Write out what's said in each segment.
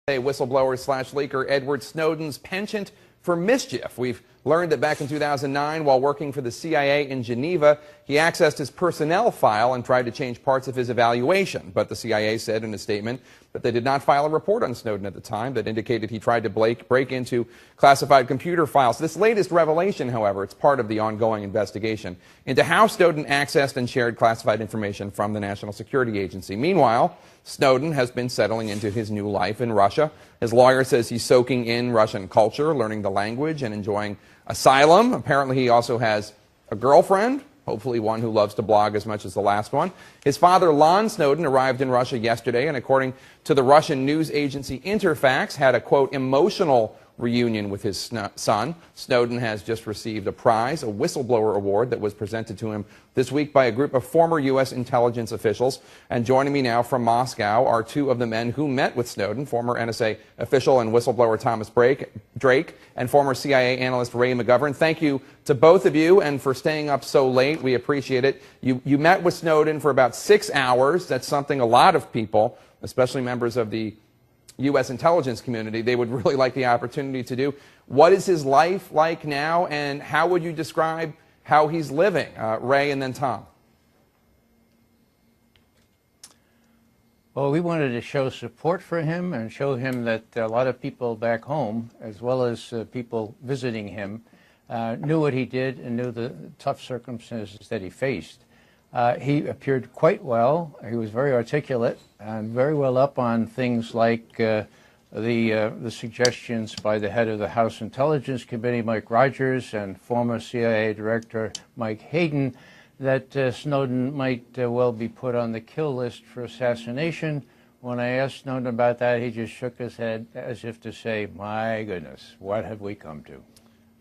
Whistleblower/leaker Edward Snowden's penchant for mischief. We've learned that back in 2009, while working for the CIA in Geneva, he accessed his personnel file and tried to change parts of his evaluation. But the CIA said in a statement that they did not file a report on Snowden at the time that indicated he tried to break into classified computer files. This latest revelation, however, it's part of the ongoing investigation into how Snowden accessed and shared classified information from the National Security Agency. Meanwhile, Snowden has been settling into his new life in Russia. His lawyer says he's soaking in Russian culture, learning the language, and enjoying asylum. Apparently, he also has a girlfriend, hopefully one who loves to blog as much as the last one. His father, Lon Snowden, arrived in Russia yesterday, and according to the Russian news agency Interfax, had a, quote, emotional reunion with his son. Snowden has just received a prize, a whistleblower award that was presented to him this week by a group of former U.S. intelligence officials. And joining me now from Moscow are two of the men who met with Snowden, former NSA official and whistleblower Thomas Drake and former CIA analyst Ray McGovern. Thank you to both of you and for staying up so late. We appreciate it. You met with Snowden for about 6 hours. That's something a lot of people, especially members of the U.S. intelligence community, they would really like the opportunity to do. What is his life like now, and how would you describe how he's living? Ray and then Tom. Well, we wanted to show support for him and show him that a lot of people back home, as well as people visiting him, knew what he did and knew the tough circumstances that he faced. He appeared quite well. He was very articulate and very well up on things like the suggestions by the head of the House Intelligence Committee, Mike Rogers, and former CIA Director Mike Hayden, that Snowden might well be put on the kill list for assassination. When I asked Snowden about that, he just shook his head as if to say, my goodness, what have we come to?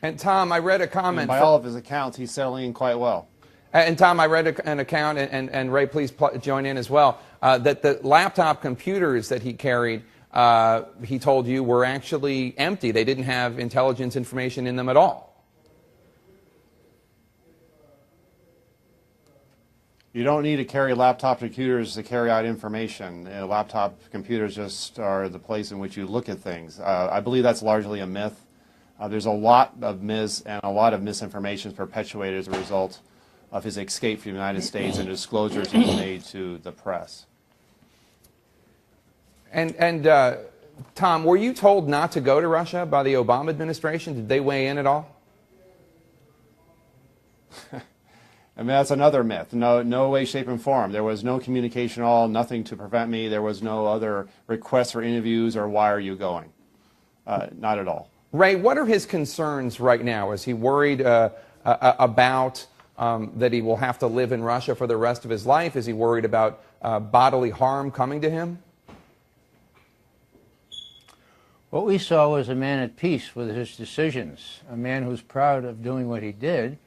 And Tom, I read a comment. By all of his accounts, he's settling in quite well. And Tom, I read an account, and Ray, please join in as well, that the laptop computers that he carried, he told you, were actually empty. They didn't have intelligence information in them at all. You don't need to carry laptop computers to carry out information. Laptop computers just are the place in which you look at things. I believe that's largely a myth. There's a lot of misinformation perpetuated as a result of his escape from the United States and disclosures he's made to the press. And Tom, were you told not to go to Russia by the Obama administration? Did they weigh in at all? I mean, that's another myth. No way, shape, and form. There was no communication at all, nothing to prevent me. There was no other requests for interviews or why are you going? Not at all. Ray, what are his concerns right now? Is he worried about that he will have to live in Russia for the rest of his life? Is he worried about bodily harm coming to him? What we saw was a man at peace with his decisions, a man who's proud of doing what he did,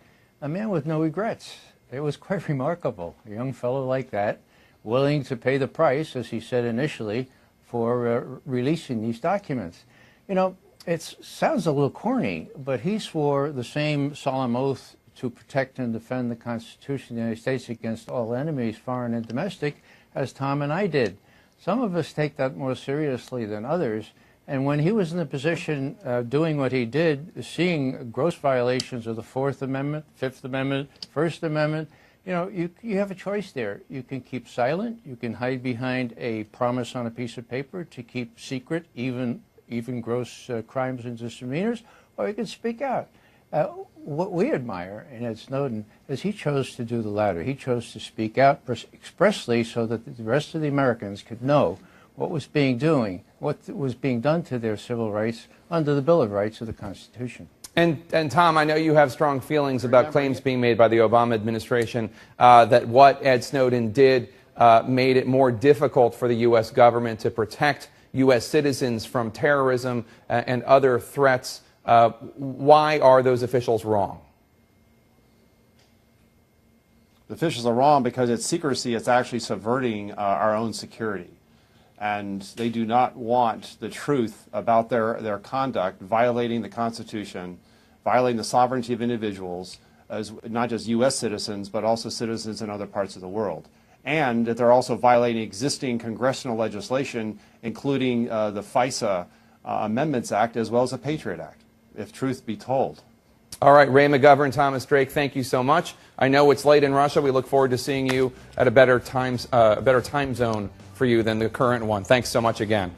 a man with no regrets. It was quite remarkable. A young fellow like that, willing to pay the price, as he said initially, for releasing these documents. You know, it sounds a little corny, but he swore the same solemn oath to protect and defend the Constitution of the United States against all enemies, foreign and domestic, as Tom and I did. Some of us take that more seriously than others, and when he was in the position of doing what he did, seeing gross violations of the Fourth Amendment, Fifth Amendment, First Amendment, you know, you have a choice there. You can keep silent, you can hide behind a promise on a piece of paper to keep secret even gross crimes and misdemeanors, or you can speak out. What we admire in Ed Snowden is he chose to do the latter. He chose to speak out expressly so that the rest of the Americans could know what was being done to their civil rights under the Bill of Rights of the Constitution. And Tom, I know you have strong feelings about claims being made by the Obama administration that what Ed Snowden did made it more difficult for the U.S. government to protect U.S. citizens from terrorism and other threats. Why are those officials wrong? The officials are wrong because it's secrecy. It's actually subverting our own security. And they do not want the truth about their conduct, violating the Constitution, violating the sovereignty of individuals, as not just U.S. citizens, but also citizens in other parts of the world. and that they're also violating existing congressional legislation, including the FISA Amendments Act as well as the Patriot Act, if truth be told. All right, Ray McGovern, Thomas Drake, thank you so much. I know it's late in Russia. We look forward to seeing you at a better time zone for you than the current one. Thanks so much again.